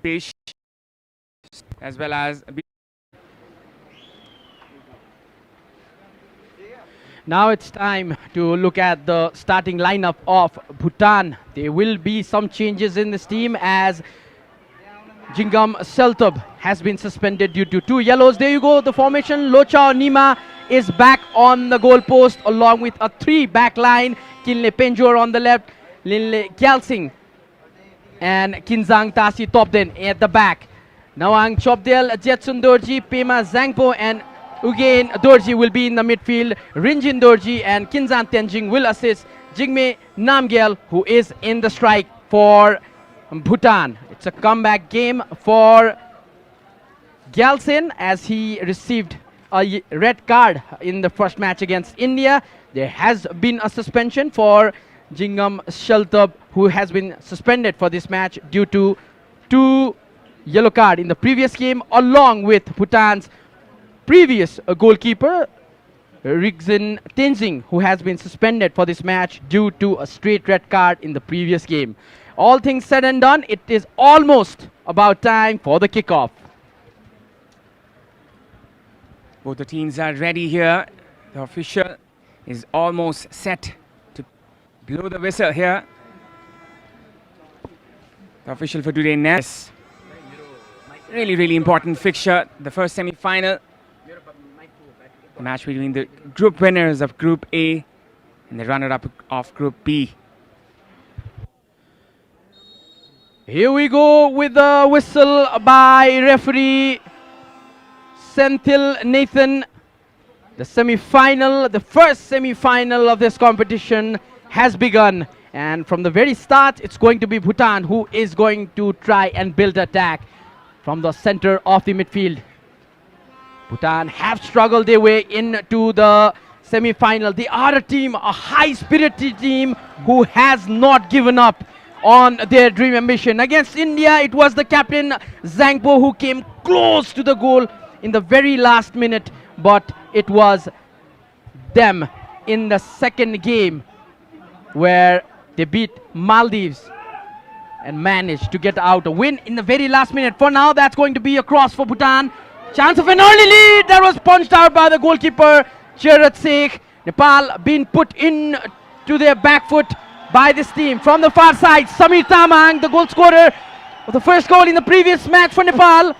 Dipesh as well as. Now it's time to look at the starting lineup of Bhutan. There will be some changes in this team as Jingam Seltab has been suspended due to 2 yellows. There you go, the formation. Lochao Nima is back on the goal post along with a 3-back line. Kinle Penjor on the left, Linle Gyalsing and Kinzang Tasi Topden at the back. Nawang Chopdel, Jetsun Dorji, Pema Zangpo and Ugain Dorji will be in the midfield. Rinjin Dorji and Kinzan Tenjing will assist Jigme Namgyal, who is in the strike for Bhutan. It's a comeback game for Gyaltsen as he received a red card in the first match against India. There has been a suspension for Jingam Sheltab, who has been suspended for this match due to 2 yellow card in the previous game, along with Bhutan's previous goalkeeper Rigzin Tenzing, who has been suspended for this match due to a straight red card in the previous game. All things said and done, it is almost about time for the kickoff. Both the teams are ready here. The official is almost set to blow the whistle here. The official for today, Ness. Really important fixture. The first semi-final. The match between the group winners of Group A and the runner-up of Group B. Here we go with the whistle by referee Senthil Nathan. The semi-final, the first semi-final of this competition has begun. And from the very start, it's going to be Bhutan who is going to try and build attack from the center of the midfield. Bhutan have struggled their way into the semi-final. They are a team, a high-spirited team who has not given up on their dream ambition. Against India, it was the captain Zangpo who came close to the goal in the very last minute, but it was them in the second game where they beat Maldives and managed to get out a win in the very last minute. For now, that's going to be a cross for Bhutan. Chance of an early lead that was punched out by the goalkeeper Charat Sheikh. Nepal being put in to their back foot by this team. From the far side, Samir Tamang, the goal scorer of the first goal in the previous match for Nepal,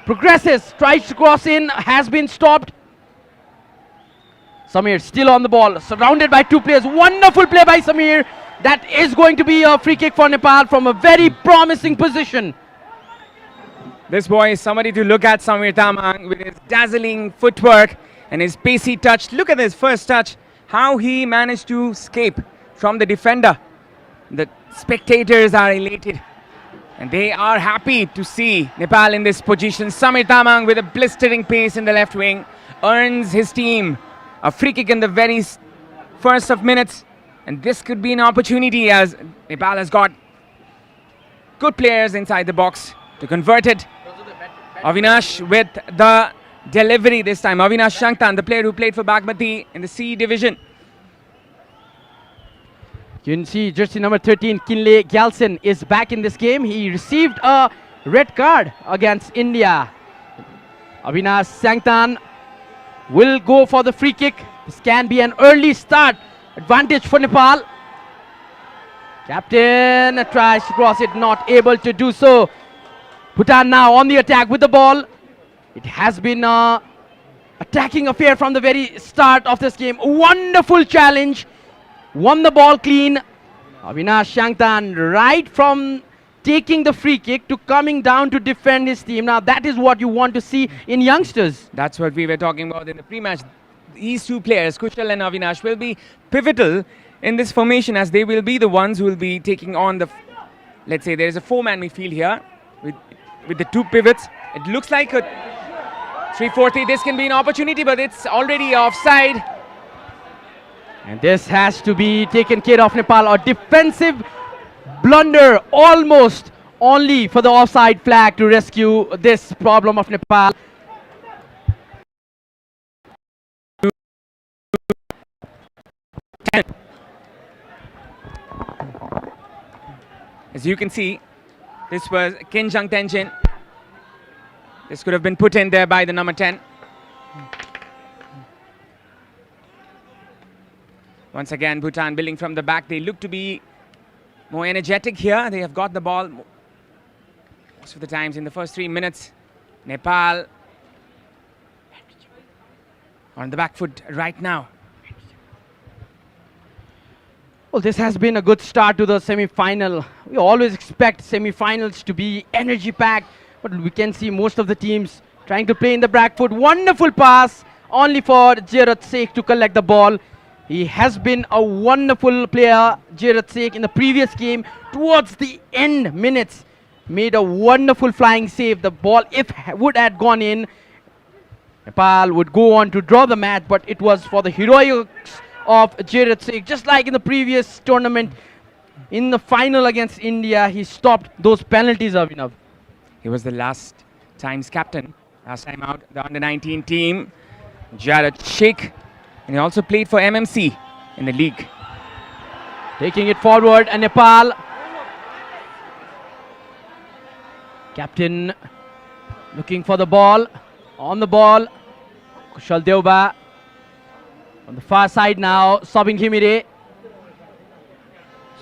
progresses, tries to cross in, has been stopped. Samir still on the ball, surrounded by 2 players. Wonderful play by Samir. That is going to be a free kick for Nepal from a very promising position. This boy is somebody to look at, Samir Tamang, with his dazzling footwork and his pacey touch. Look at his first touch, how he managed to escape from the defender. The spectators are elated and they are happy to see Nepal in this position. Samir Tamang with a blistering pace in the left wing earns his team a free kick in the very first of minutes, and this could be an opportunity as Nepal has got good players inside the box to convert it. Avinash with the delivery this time. Avinash Shanktan, the player who played for Bagmati in the C division. You can see jersey number 13, Kinle Gyaltsen, is back in this game. He received a red card against India. Avinash Shanktan will go for the free kick. This can be an early start advantage for Nepal. Captain tries to cross it, not able to do so. Bhutan now on the attack with the ball. It has been an attacking affair from the very start of this game. Wonderful challenge. Won the ball clean. Avinash Shanktan, right from taking the free kick to coming down to defend his team. Now that is what you want to see in youngsters. That's what we were talking about in the pre-match. These 2 players, Kushal and Avinash, will be pivotal in this formation as they will be the ones who will be taking on the, let's say there is a 4-man midfield here with the 2 pivots. It looks like a 3-4-3. This can be an opportunity, but it's already offside. And this has to be taken care of, Nepal. A defensive blunder almost only for the offside flag to rescue this problem of Nepal. As you can see, This was Kinjang Tenjin. This could have been put in there by the number 10. Once again, Bhutan building from the back. They look to be more energetic here. They have got the ball most of the times in the first 3 minutes. Nepal on the back foot right now. Well, this has been a good start to the semi-final. We always expect semi-finals to be energy-packed, but we can see most of the teams trying to play in the back foot. Wonderful pass, only for Jeerat Sheikh to collect the ball. He has been a wonderful player, Jeerat Sheikh, in the previous game. Towards the end minutes, made a wonderful flying save. The ball, if would have gone in, Nepal would go on to draw the match, but it was for the heroics of Jeerat Sheikh. Just like in the previous tournament, in the final against India, he stopped those penalties, Abhinav. He was the last times captain, last time out, the under-19 team, Jeerat Sheikh, and he also played for MMC in the league. Taking it forward, and Nepal. Captain looking for the ball, on the ball, Kushal Deuba. On the far side now, Sobin Khimire.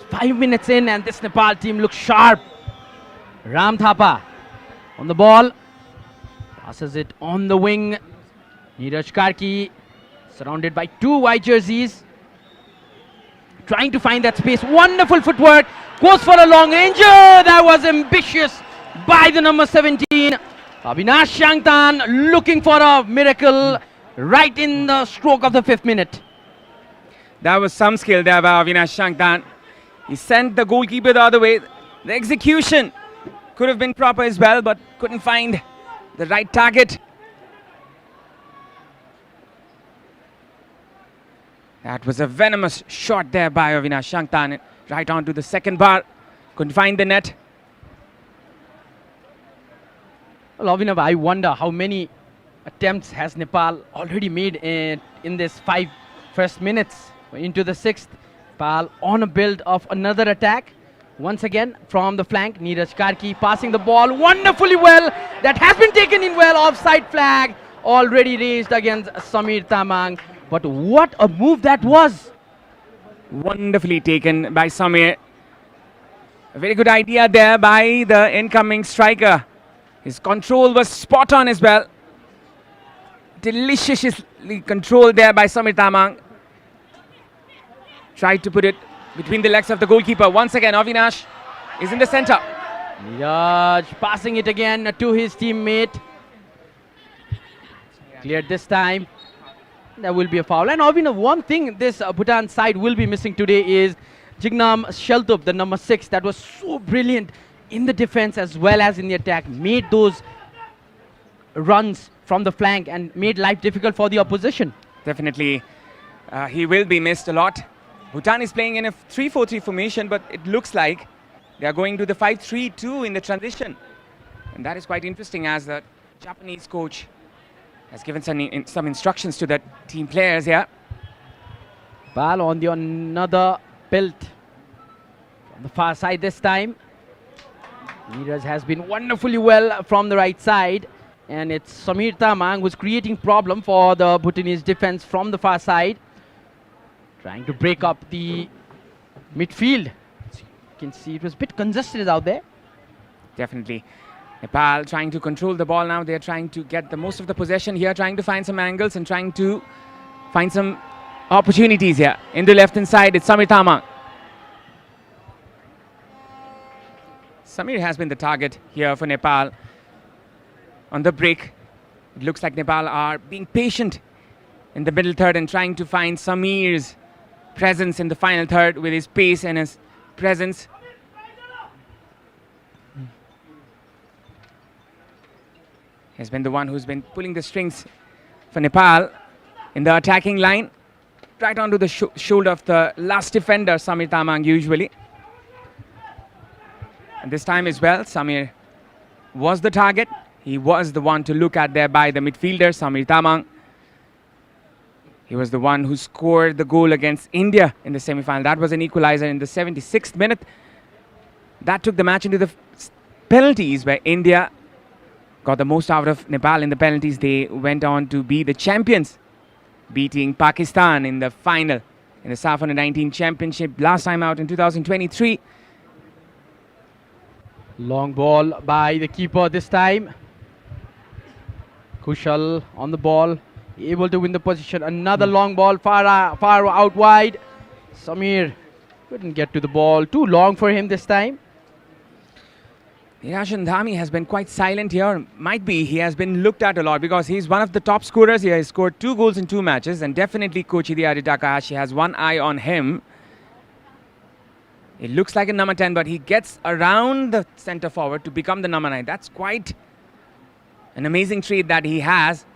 5 minutes in and this Nepal team looks sharp. Ram Thapa on the ball. Passes it on the wing. Neeraj Karki surrounded by 2 white jerseys. Trying to find that space. Wonderful footwork. Goes for a long range. That was ambitious by the number 17. Avinash Shangtan looking for a miracle right in the stroke of the 5th minute. That was some skill there by Avinash Shangtan. He sent the goalkeeper the other way. The execution could have been proper as well, but couldn't find the right target. That was a venomous shot there by Avinash Shangtan, right onto the second bar. Couldn't find the net. Well, Avinav, I wonder how many attempts has Nepal already made in this 5 first minutes into the 6th. Nepal on a build of another attack. Once again from the flank, Neeraj Karki passing the ball wonderfully well. That has been taken in well. Offside flag already raised against Samir Tamang. But what a move that was. Wonderfully taken by Samir. A very good idea there by the incoming striker. His control was spot on as well. Deliciously controlled there by Samir Tamang. Tried to put it between the legs of the goalkeeper. Once again, Avinash is in the center. Neeraj passing it again to his teammate. Cleared this time. There will be a foul. And Avinav, one thing this Bhutan side will be missing today is Jingnam Sheltup, the number 6, that was so brilliant in the defense as well as in the attack. Made those runs from the flank and made life difficult for the opposition. Definitely, he will be missed a lot. Bhutan is playing in a 3-4-3 formation, but it looks like they are going to the 5-3-2 in the transition. And that is quite interesting, as the Japanese coach has given some instructions to the team players here. Ball on the another build from the far side this time. Neeraj has been wonderfully well from the right side. And it's Samir Tamang who's creating problem for the Bhutanese defense from the far side. Trying to break up the midfield. You can see it was a bit congested out there. Definitely. Nepal trying to control the ball now. They're trying to get the most of the possession here, trying to find some angles and trying to find some opportunities here. In the left-hand side, it's Samir Tamang. Samir has been the target here for Nepal. On the break, it looks like Nepal are being patient in the middle third and trying to find Samir's presence in the final third with his pace and his presence. Has been the one who's been pulling the strings for Nepal in the attacking line. Right onto the shoulder of the last defender, Samir Tamang, usually. And this time as well, Samir was the target. He was the one to look at there by the midfielder, Samir Tamang. He was the one who scored the goal against India in the semi-final. That was an equalizer in the 76th minute. That took the match into the penalties where India got the most out of Nepal in the penalties. They went on to be the champions, beating Pakistan in the final in the Saff Under-19 Championship last time out in 2023. Long ball by the keeper this time. Kushal on the ball, able to win the position. Another long ball far out wide. Samir couldn't get to the ball. Too long for him this time. Nirajan Dhami has been quite silent here. Might be he has been looked at a lot because he's one of the top scorers here. He scored 2 goals in 2 matches, and definitely Coach Hidayati Takahashi has one eye on him. It looks like a number 10, but he gets around the centre forward to become the number 9. That's quite an amazing trait that he has.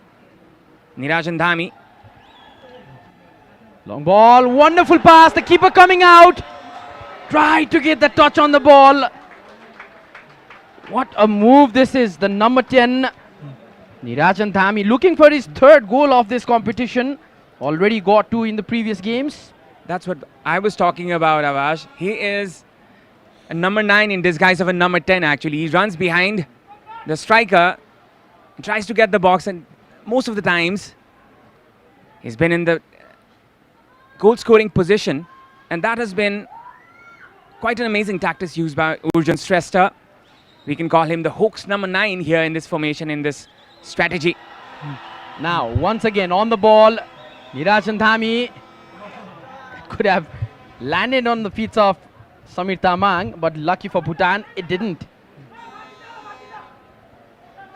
Nirajan Dhami. Long ball, wonderful pass. The keeper coming out. Tried to get the touch on the ball. What a move this is. The number 10, Nirajan Dhami, looking for his 3rd goal of this competition. Already got 2 in the previous games. That's what I was talking about, Avash. He is a number 9 in disguise of a number 10, actually. He runs behind the striker and tries to get the box, and most of the times he's been in the goal-scoring position, and that has been quite an amazing tactic used by Urjan Shrestha. We can call him the Hawks number 9 here in this formation, in this strategy. Now, once again on the ball, Nirajan Dhami could have landed on the feet of Samir Tamang, but lucky for Bhutan, it didn't.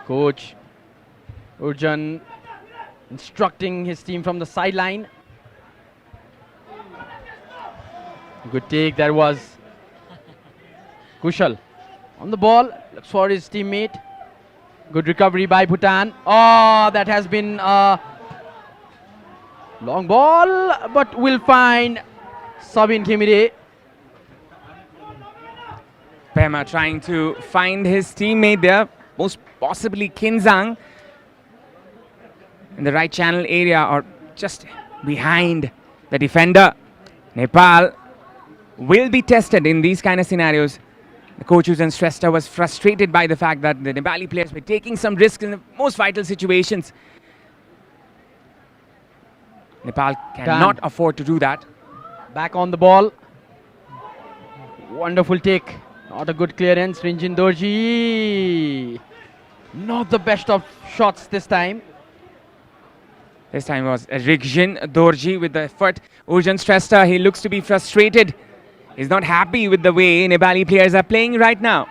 Coach Urjan instructing his team from the sideline. Good take, that was Kushal. On the ball, looks for his teammate. Good recovery by Bhutan. Oh, that has been a long ball, but will find Sabin Khimire. Pema trying to find his teammate there, most possibly Kinzang, in the right channel area or just behind the defender. Nepal will be tested in these kind of scenarios. The coach Urjan Shrestha was frustrated by the fact that the Nepali players were taking some risks in the most vital situations. Nepal cannot afford to do that. Back on the ball. Wonderful take. Not a good clearance. Rinjin Dorji. Not the best of shots this time. This time was Rinjin Dorji with the effort. Urjan Shrestha, he looks to be frustrated. He's not happy with the way Nepali players are playing right now.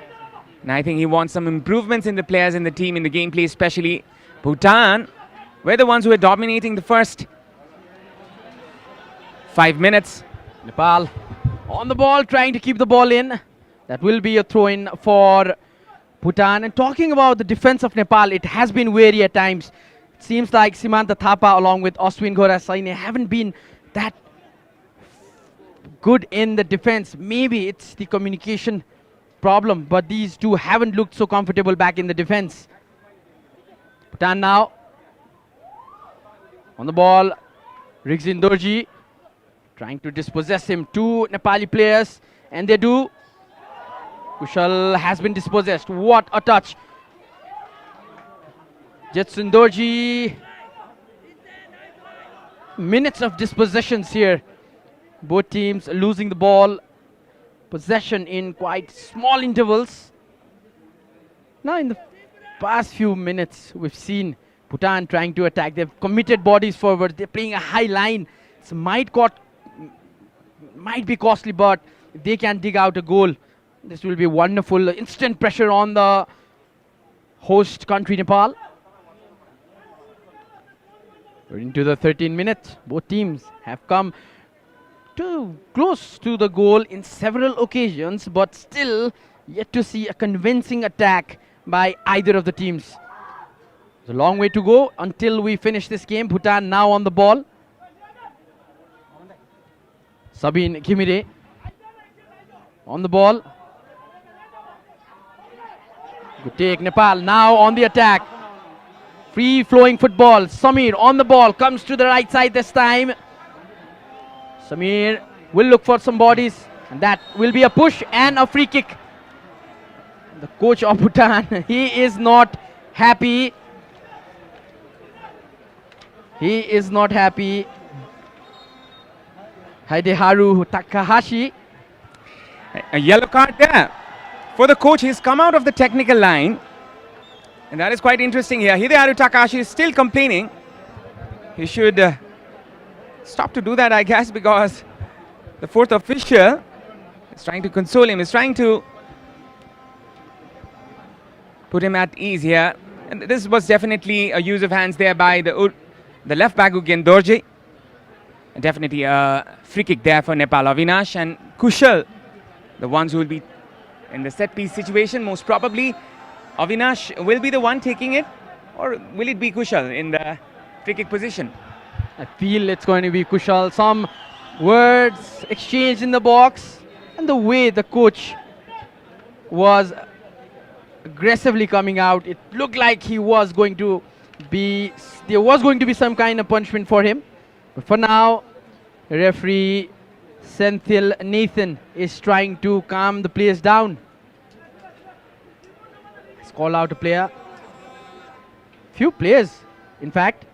And I think he wants some improvements in the players in the team, in the gameplay, especially Bhutan. Were the ones who were dominating the first 5 minutes. Nepal on the ball, trying to keep the ball in. That will be a throw-in for Bhutan. And talking about the defense of Nepal, it has been wary at times. It seems like Simanta Thapa along with Ashwin Ghora Saine haven't been that good in the defense. Maybe it's the communication problem, but these two haven't looked so comfortable back in the defense. Bhutan now on the ball. Rinjin Dorji trying to dispossess him. 2 Nepali players, and they do. Kushal has been dispossessed. What a touch. Jetsun Dorji. Minutes of dispossessions here. Both teams losing the ball. Possession in quite small intervals. Now in the past few minutes, we've seen Bhutan trying to attack. They've committed bodies forward. They're playing a high line. It might be costly, but if they can dig out a goal, this will be wonderful. Instant pressure on the host country, Nepal. We're into the 13th minute. Both teams have come too close to the goal in several occasions, but still yet to see a convincing attack by either of the teams. There's a long way to go until we finish this game. Bhutan now on the ball. Sabin Khimire on the ball. Good take. Nepal now on the attack. Free flowing football. Samir on the ball. Comes to the right side this time. Samir will look for some bodies. And that will be a push and a free kick. the coach of Bhutan, he is not happy. He is not happy. Hideharu Takahashi. A yellow card there for the coach. He's come out of the technical line. And that is quite interesting here. Hideharu Takahashi is still complaining. He should stop to do that, I guess, because the fourth official is trying to console him. Is trying to put him at ease here. And this was definitely a use of hands there by the left back Ugyen Dorje. Definitely a free kick there for Nepal. Avinash and Kushal, the ones who will be in the set piece situation. Most probably Avinash will be the one taking it, or will it be Kushal in the free kick position? I feel it's going to be Kushal. Some words exchanged in the box, and the way the coach was aggressively coming out, it looked like there was going to be some kind of punishment for him. But for now, referee Senthil Nathan is trying to calm the players down. Let's call out a player. Few players, in fact.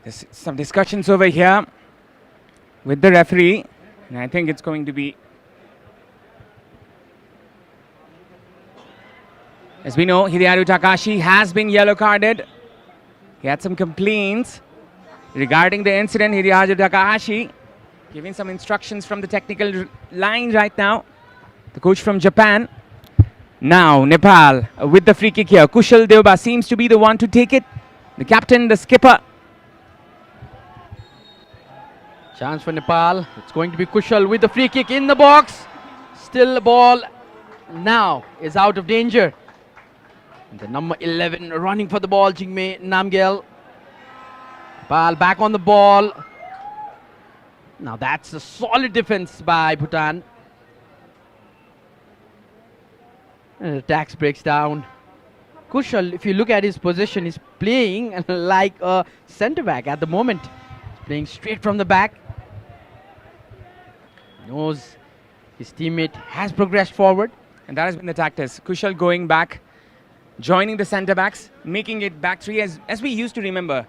There's some discussions over here with the referee, and I think it's going to be, as we know, Hideharu Takahashi has been yellow carded. He had some complaints regarding the incident. Hideharu Takahashi giving some instructions from the technical line right now. The coach from Japan. Now Nepal with the free kick here. Kushal Deuba seems to be the one to take it. The captain, the skipper. Chance for Nepal. It's going to be Kushal with the free kick in the box. Still the ball now is out of danger. The number 11 running for the ball, Jingme Namgyal. Nepal back on the ball. Now that's a solid defense by Bhutan. And the attacks breaks down. Kushal, if you look at his position, he's playing like a centre back at the moment. He's playing straight from the back. Knows his teammate has progressed forward. And that has been the tactics. Kushal going back, joining the centre backs, making it back three, as we used to remember.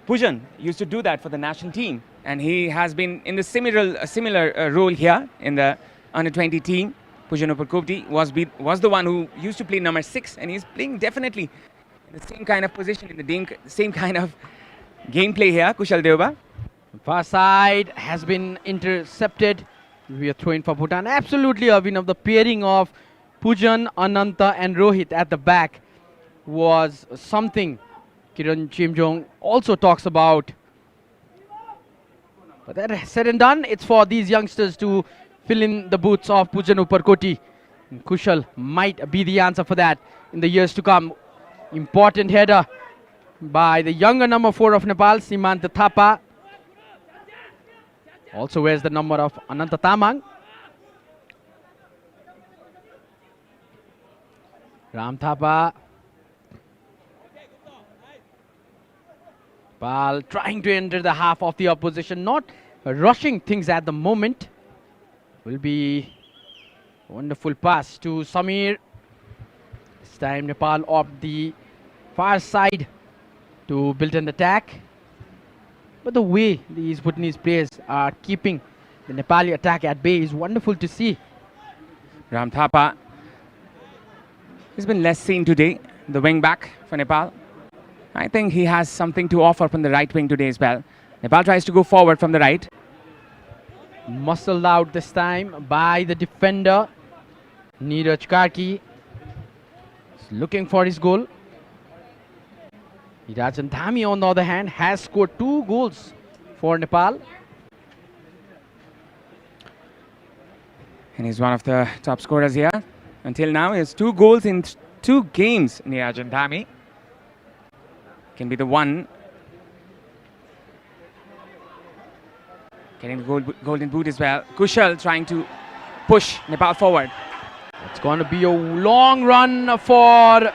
Pujan used to do that for the national team, and he has been in the similar role here in the under-20 team. Pujan Uparkopti was the one who used to play number 6, and he's playing definitely in the same kind of position, in the same kind of gameplay here. Kushal Deuba. Far side has been intercepted. We are throwing for Bhutan. Absolutely a win of the pairing of Pujan, Ananta and Rohit at the back was something Kiran Chimjong also talks about. But that said and done, it's for these youngsters to fill in the boots of Pujan Uparkoti. And Kushal might be the answer for that in the years to come. Important header by the younger number 4 of Nepal, Simanta Thapa. Also wears the number of Ananta Tamang. Ram Thapa. Ball trying to enter the half of the opposition, not rushing things at the moment. Will be a wonderful pass to Samir. This time Nepal off the far side to build an attack. But the way these Bhutanese players are keeping the Nepali attack at bay is wonderful to see. Ram Thapa has been less seen today, the wing back for Nepal. I think he has something to offer from the right wing today as well. Nepal tries to go forward from the right. Muscled out this time by the defender. Neeraj Karki is looking for his goal. Irajan Dhami, on the other hand, has scored 2 goals for Nepal. And he's one of the top scorers here. Until now, he has 2 goals in 2 games, Irajan Dhami. Can be the one. Getting the golden boot as well. Kushal trying to push Nepal forward. It's going to be a long run for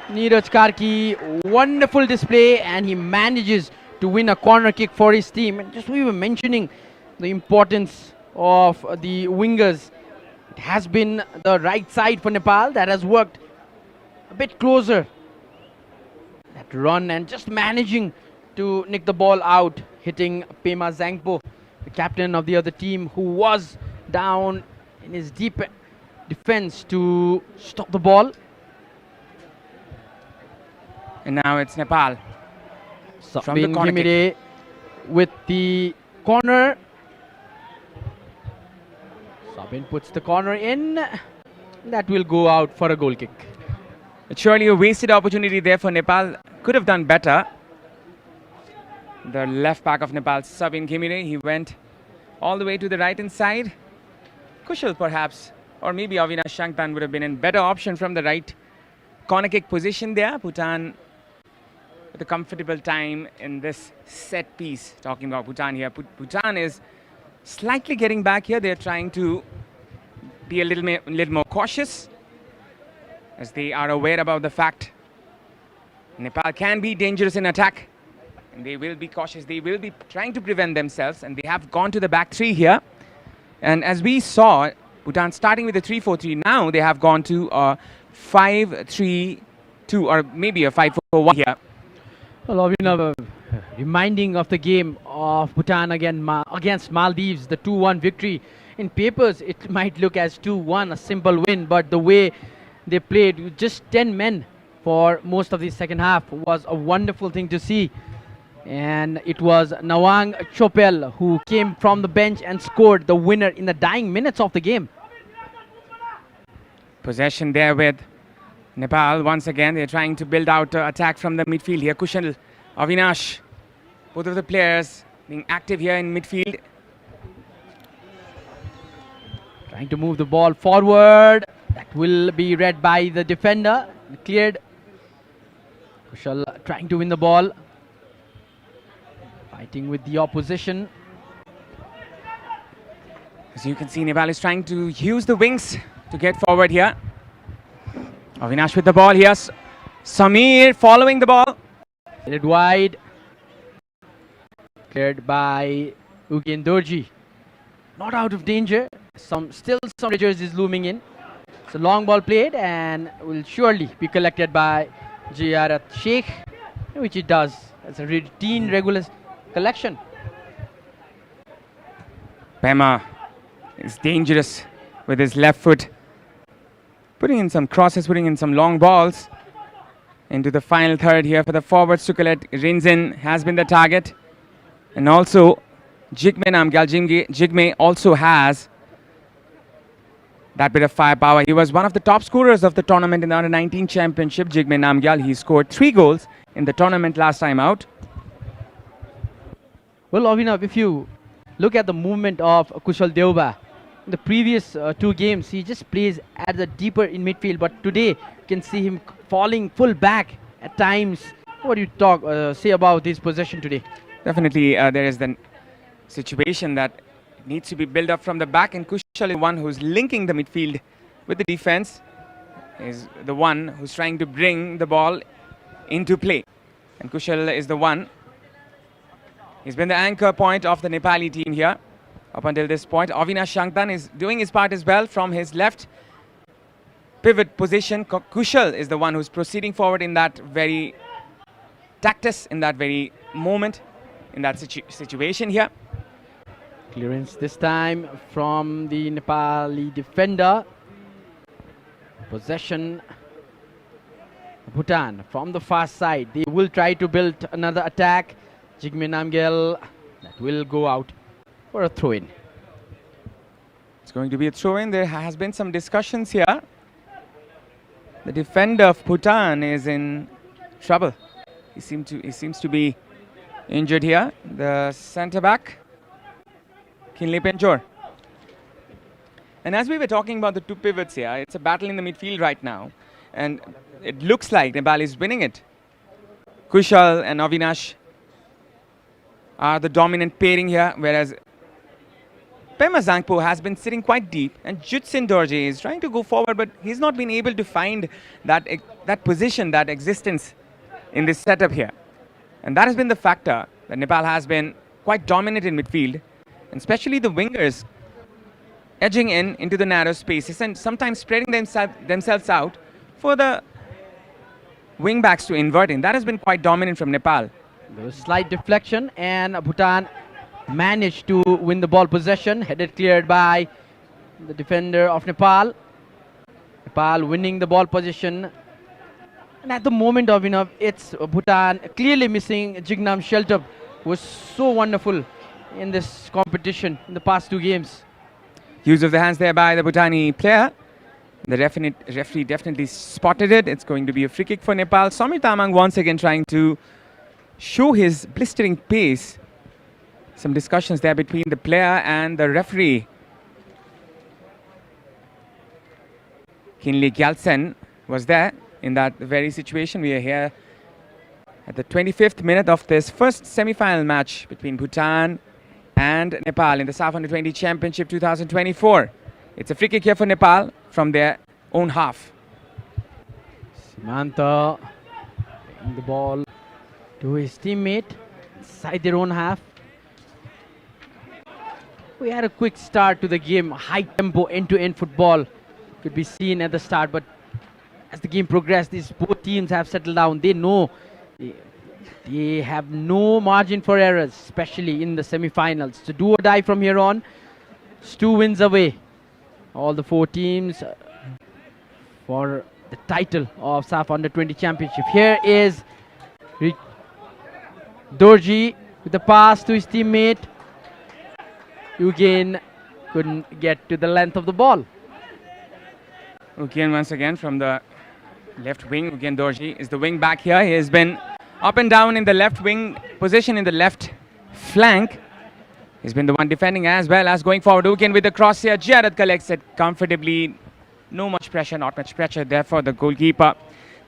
Neeraj Karki. Wonderful display, and he manages to win a corner kick for his team. And just we were mentioning the importance of the wingers. It has been the right side for Nepal that has worked a bit closer. That run and just managing to nick the ball out, hitting Pema Zangpo, the captain of the other team, who was down in his deep defense to stop the ball. And now it's Nepal. From the Sabin corner kick. Ghimire with the corner. Sabin puts the corner in. That will go out for a goal kick. It's surely a wasted opportunity there for Nepal. Could have done better. The left back of Nepal, Sabin Ghimire, he went all the way to the right hand side. Kushal perhaps, or maybe Avinash Shanktan would have been a better option from the right corner kick position there. Bhutan with a comfortable time in this set piece. Talking about Bhutan here. Bhutan is slightly getting back here. They're trying to be a little more cautious, as they are aware about the fact Nepal can be dangerous in attack. And they will be cautious. They will be trying to prevent themselves. And they have gone to the back three here. And as we saw, Bhutan starting with a 3-4-3. Now they have gone to a 5-3-2 or maybe a 5-4-1 here. Well, reminding of the game of Bhutan against Maldives, the 2-1 victory. In papers, it might look as 2-1, a simple win, but the way they played with just 10 men for most of the second half was a wonderful thing to see. And it was Nawang Chopel who came from the bench and scored the winner in the dying minutes of the game. Possession there with Nepal. Once again, they're trying to build out attack from the midfield here. Kushal, Avinash, both of the players being active here in midfield. Trying to move the ball forward. That will be read by the defender. Cleared. Kushal trying to win the ball. Fighting with the opposition. As you can see, Nepal is trying to use the wings to get forward here. Avinash with the ball here. Samir following the ball. Headed wide. Cleared by Ugen Dorji. Not out of danger. Still some dangers is looming in. It's a long ball played and will surely be collected by Ziyarat Sheikh, which it does. It's a routine, regular collection. Pema is dangerous with his left foot. Putting in some crosses, putting in some long balls. Into the final third here for the forward. Sukalet Rinzin has been the target. And also Jigme Namgyal. Jigme also has that bit of firepower. He was one of the top scorers of the tournament in the Under-19 Championship. Jigme Namgyal, he scored 3 goals in the tournament last time out. Well, Avinav, if you look at the movement of Kushal Deuba, in the previous 2 games, he just plays at the deeper in midfield. But today, you can see him falling full back at times. What do you say about his possession today? Definitely, there is the situation that needs to be built up from the back, and Kushal is one who's linking the midfield with the defense. Is the one who's trying to bring the ball into play, and Kushal is the one. He's been the anchor point of the Nepali team here up until this point. Avinash Shanktan is doing his part as well from his left pivot position. Kushal is the one who's proceeding forward in that very tactus, in that very moment, in that situation here. Clearance this time from the Nepali defender. Possession. Bhutan from the far side. They will try to build another attack. Jigme Namgyal, that will go out for a throw-in. It's going to be a throw-in. There has been some discussions here. The defender of Bhutan is in trouble. He seems to be injured here. The centre-back, Kinley Penjor. And as we were talking about the 2 pivots here, it's a battle in the midfield right now. And it looks like Nepal is winning it. Kushal and Avinash are the dominant pairing here, whereas Pema Zangpo has been sitting quite deep, and Jutsin Dorje is trying to go forward, but he's not been able to find that position, that existence in this setup here. And that has been the factor that Nepal has been quite dominant in midfield, and especially the wingers edging into the narrow spaces and sometimes spreading themselves out for the wing backs to invert in. That has been quite dominant from Nepal. There was slight deflection, and Bhutan managed to win the ball possession, headed cleared by the defender of Nepal. Nepal winning the ball position. And at the moment of it's Bhutan clearly missing Jignam Sheltup, who was so wonderful in this competition in the past two games. Use of the hands there by the Bhutani player. The referee definitely spotted it. It's going to be a free kick for Nepal. Samir Tamang once again trying to show his blistering pace. Some discussions there between the player and the referee. Kinley Gyaltsen was there in that very situation. We are here at the 25th minute of this first semi-final match between Bhutan and Nepal in the Saff Under-20 Championship 2024. It's a free kick here for Nepal from their own half. Simanta playing the ball to his teammate inside their own half. We had a quick start to the game, high tempo, end-to-end football could be seen at the start, but as the game progressed, these both teams have settled down. They know they have no margin for errors, especially in the semi-finals. So do or die from here on. It's 2 wins away. All the 4 teams for the title of Saff Under-20 Championship. Here is Dorji with the pass to his teammate. Eugen couldn't get to the length of the ball. Eugen once again from the left wing. Eugen Dorji is the wing back here. He has been up and down in the left wing position in the left flank. He's been the one defending as well as going forward. Eugen with the cross here. Jared collects it comfortably. No much pressure, not much pressure there for the goalkeeper.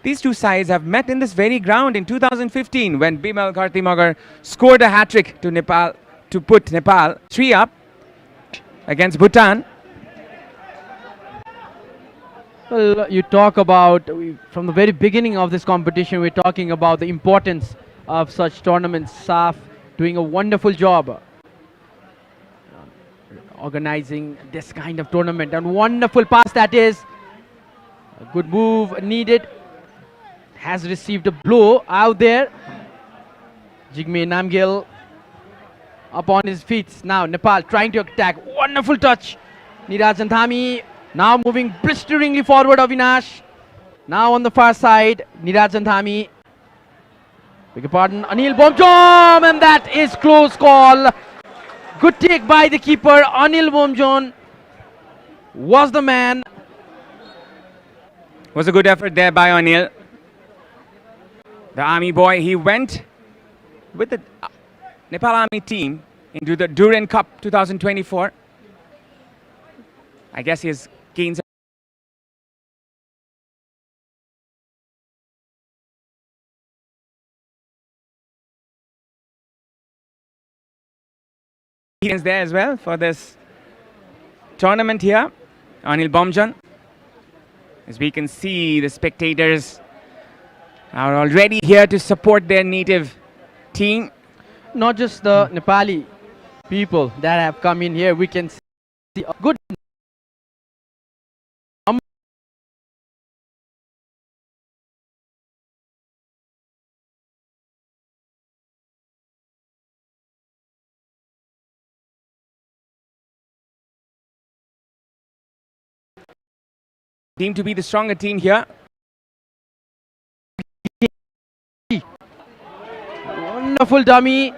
These two sides have met in this very ground in 2015 when Bimal Kartimagar scored a hat-trick to Nepal to put Nepal 3 up against Bhutan. Well, you talk about, from the very beginning of this competition, we're talking about the importance of such tournaments. Saff doing a wonderful job organizing this kind of tournament. And wonderful pass that is. A good move needed. Has received a blow out there. Jigme Namgyal up on his feet. Now Nepal trying to attack. Wonderful touch. Niraj Andhami now moving blisteringly forward. Avinash. Now on the far side. Niraj Andhami. Beg your pardon. Anil Bomjom. And that is close call. Good take by the keeper. Anil Bomjon was the man. Was a good effort there by Anil. The army boy, he went with the Nepal Army team into the Duran Cup 2024. I guess his gains. Is there as well for this tournament here. Anil Bomjan. As we can see, the spectators are already here to support their native team. Not just the Nepali people that have come in here, we can see a good Team to be the stronger team here. wonderful dummy.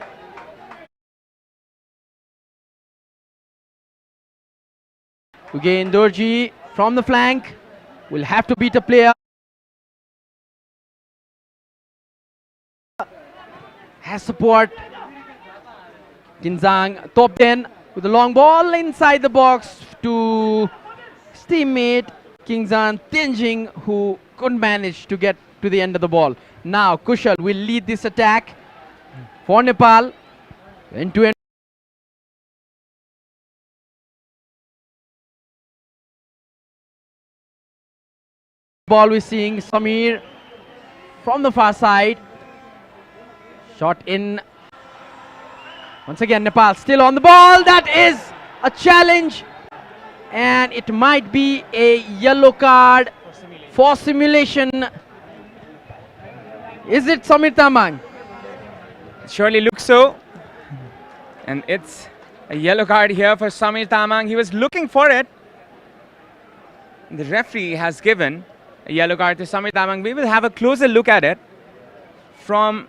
Again, Dorji from the flank will have to beat a player. Has support. Kinzang top 10 with a long ball inside the box to his teammate Kingzan Tenjing, who couldn't manage to get to the end of the ball. Now Kushal will lead this attack for Nepal. End-to-end ball, we're seeing Samir from the far side. Shot in Once again, Nepal still on the ball. That is a challenge. And it might be a yellow card for simulation. Is it Samir Tamang? Surely looks so. And it's a yellow card here for Samir Tamang. He was looking for it. The referee has given a yellow card to Samir Tamang. We will have a closer look at it from...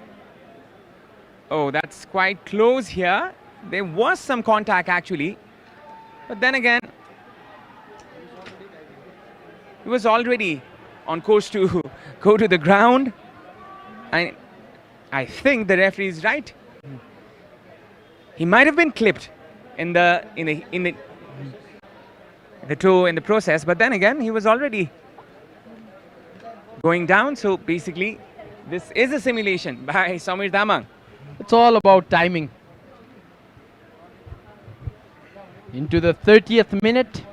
Oh, that's quite close here. There was some contact actually. But then again, he was already on course to go to the ground. I think the referee is right. He might have been clipped in the toe in the process, but then again he was already going down. So basically, this is a simulation by Samir Tamang. It's all about timing. Into the 30th minute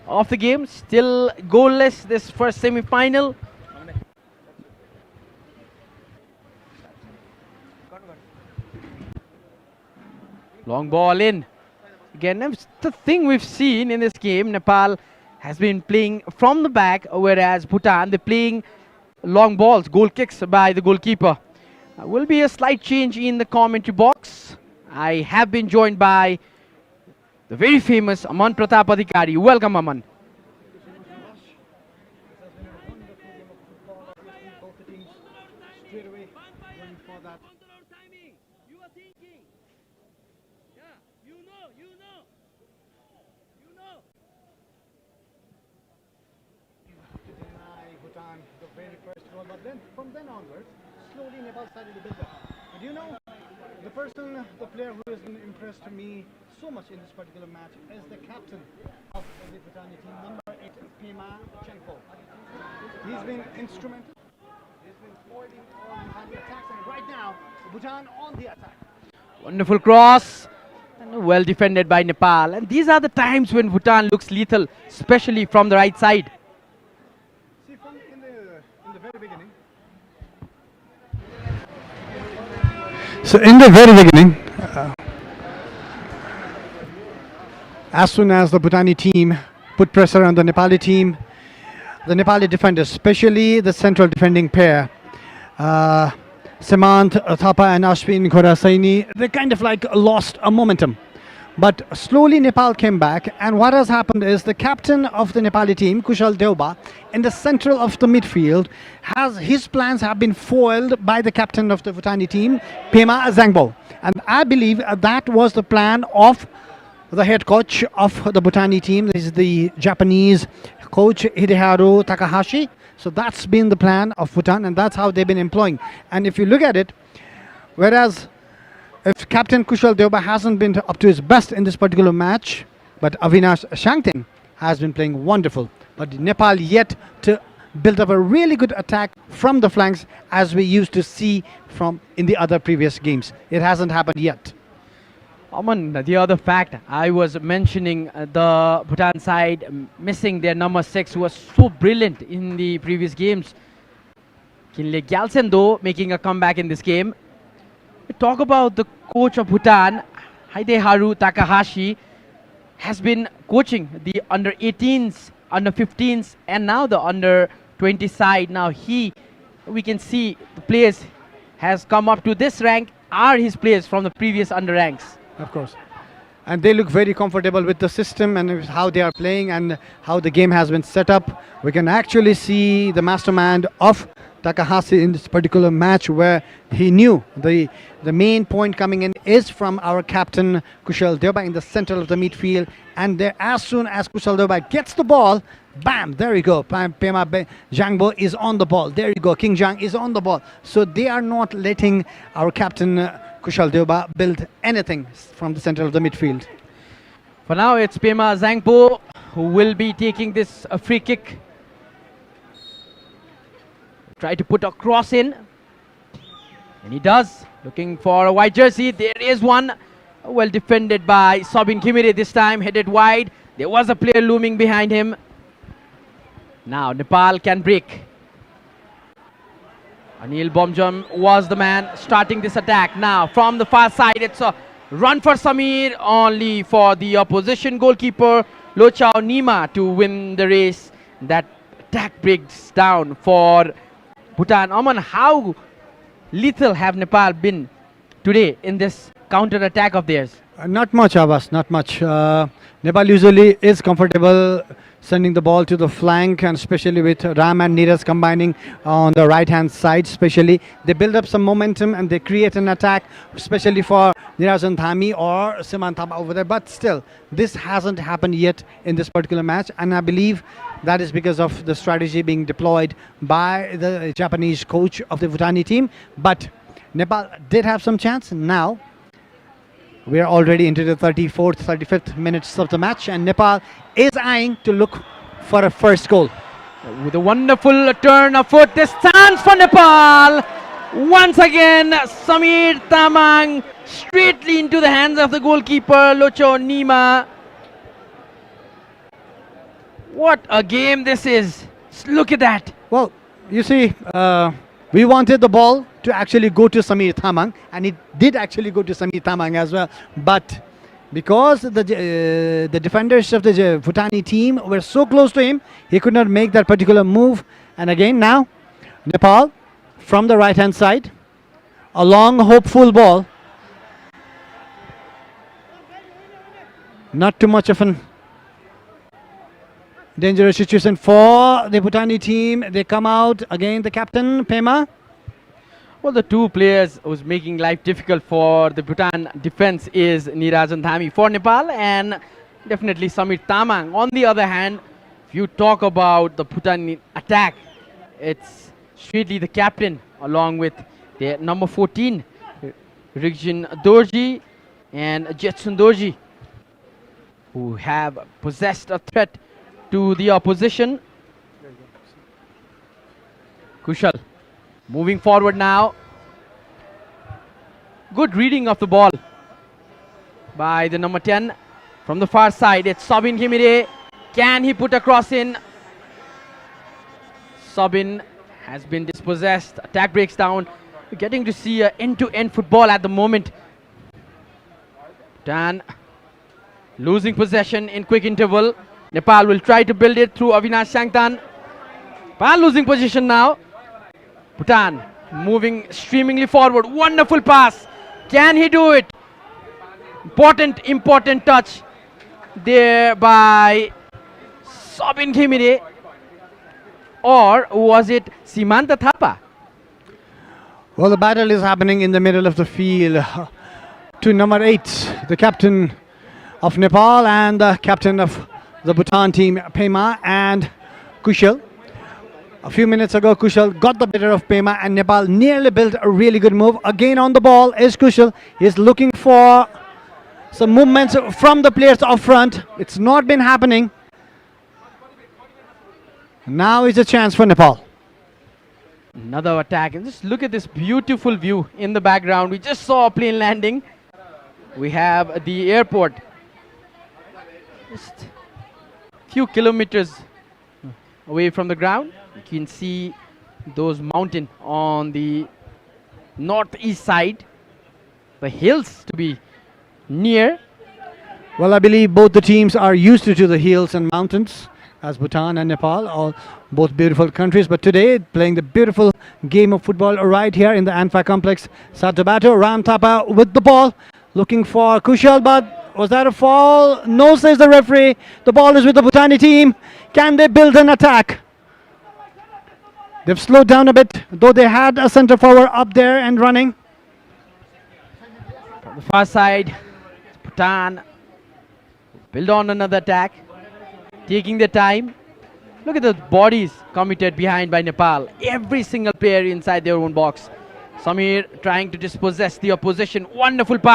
of the game, still goalless this first semi-final. Long ball in. Again, that's the thing we've seen in this game. Nepal has been playing from the back, whereas Bhutan, they're playing long balls, goal kicks by the goalkeeper. Will be a slight change in the commentary box. I have been joined by the very famous Aman Pratap Adhikari. Welcome, Aman. The very first goal, but then from then onwards, slowly Nepal started to build up. But you know, the player who has been impressed me so much in this particular match is the captain of the Bhutani team, number 8, Pema Chenko. He's been instrumental. He's been foiling all Bhutani attacks, and right now, Bhutan on the attack. Wonderful cross. And well defended by Nepal. And these are the times when Bhutan looks lethal, especially from the right side. So in the very beginning, as soon as the Bhutani team put pressure on the Nepali team, the Nepali defenders, especially the central defending pair, Semant Thapa and Ashwin Khorasaini, they kind of like lost a momentum. But slowly Nepal came back, and what has happened is the captain of the Nepali team, Kushal Deuba, in the central of the midfield, his plans have been foiled by the captain of the Bhutani team, Pema Zangbo. And I believe that was the plan of the head coach of the Bhutani team. This is the Japanese coach, Hideharu Takahashi. So that's been the plan of Bhutan, and that's how they've been employing. And if you look at it, whereas if Captain Kushal Deuba hasn't been up to his best in this particular match, but Avinash Shangten has been playing wonderful. But Nepal yet to build up a really good attack from the flanks as we used to see from in the other previous games. It hasn't happened yet. Aman, the other fact I was mentioning, the Bhutan side missing their number 6 was so brilliant in the previous games. Kinle Gyaltsen though making a comeback in this game. We talk about the coach of Bhutan, Hideharu Takahashi, has been coaching the under 18s, under 15s, and now the under 20 side. Now we can see the players has come up to this rank are his players from the previous under ranks. Of course. And they look very comfortable with the system and how they are playing and how the game has been set up. We can actually see the mastermind of Takahashi in this particular match, where he knew the main point coming in is from our captain Kushal Deuba in the center of the midfield, and there, as soon as Kushal Deuba gets the ball, bam, there you go, Pema Zangbo is on the ball, there you go, King Zhang is on the ball. So they are not letting our captain Kushal Deuba build anything from the center of the midfield. For now it's Pema Zangbo who will be taking this free kick. Try to put a cross in, and he does, looking for a white jersey. There is one, well defended by Sobin Khimiri, this time headed wide. There was a player looming behind him. Now Nepal can break. Anil Bomjam was the man starting this attack. Now from the far side, it's a Run for Samir, only for the opposition goalkeeper Lochao Nima to win the race. That attack breaks down for Bhutan. Aman, how lethal have Nepal been today in this counter attack of theirs? Not much, Abbas, not much. Nepal usually is comfortable sending the ball to the flank, and especially with Ram and Neeraj combining on the right hand side, especially they build up some momentum and they create an attack, especially for Neeraj and Thami or Siman Thapa over there. But still, this hasn't happened yet in this particular match, and I believe that is because of the strategy being deployed by the Japanese coach of the Bhutani team. But Nepal did have some chance. Now we are already into the 34th, 35th minutes of the match, and Nepal is eyeing to look for a first goal. With a wonderful turn of foot, this chance for Nepal. Once again, Samir Tamang straightly into the hands of the goalkeeper Locho Nima. What a game this is. Look at that. Well, you see, we wanted the ball to actually go to Samir Tamang, and it did actually go to Samir Tamang as well. But because the defenders of the Bhutani team were so close to him, he could not make that particular move. And again now, Nepal from the right hand side, a long hopeful ball. Not too much of an dangerous situation for the Bhutani team. They come out again, the captain Pema. Well, the two players who's making life difficult for the Bhutan defense is Neeraj and Thami for Nepal, and definitely Samir Tamang. On the other hand, if you talk about the Bhutan attack, it's straightly the captain along with their number 14, Rigjin Dorji and Jetsun Dorji, who have possessed a threat to the opposition. Kushal moving forward now. Good reading of the ball by the number 10 from the far side. It's Sabin Himire. Can he put a cross in? Sabin has been dispossessed. Attack breaks down. We're getting to see end-to-end football at the moment. Bhutan losing possession in quick interval. Nepal will try to build it through Avinash Sangtan. Nepal losing position now. Bhutan moving streamingly forward. Wonderful pass. Can he do it? Important touch there by Sabin Khimire. Or was it Simanta Thapa? Well, the battle is happening in the middle of the field. To number 8, the captain of Nepal and the captain of the Bhutan team, Pema and Kushal. A few minutes ago, Kushal got the better of Pema, and Nepal nearly built a really good move. Again on the ball is Kushal. He's looking for some movements from the players up front. It's not been happening. Now is a chance for Nepal. Another attack, and just look at this beautiful view in the background. We just saw a plane landing. We have the airport just a few kilometers away from the ground. You can see those mountains on the northeast side, the hills to be near. Well, I believe both the teams are used to the hills and mountains, as Bhutan and Nepal, all both beautiful countries. But today, playing the beautiful game of football right here in the Anfa complex. Satobato, Ram Thapa with the ball, looking for Kushal, but was that a fall? No, says the referee. The ball is with the Bhutani team. Can they build an attack? They've slowed down a bit, though they had a centre forward up there and running. From the far side, Bhutan build on another attack, taking their time. Look at the bodies committed behind by Nepal. Every single player inside their own box. Samir trying to dispossess the opposition. Wonderful pass.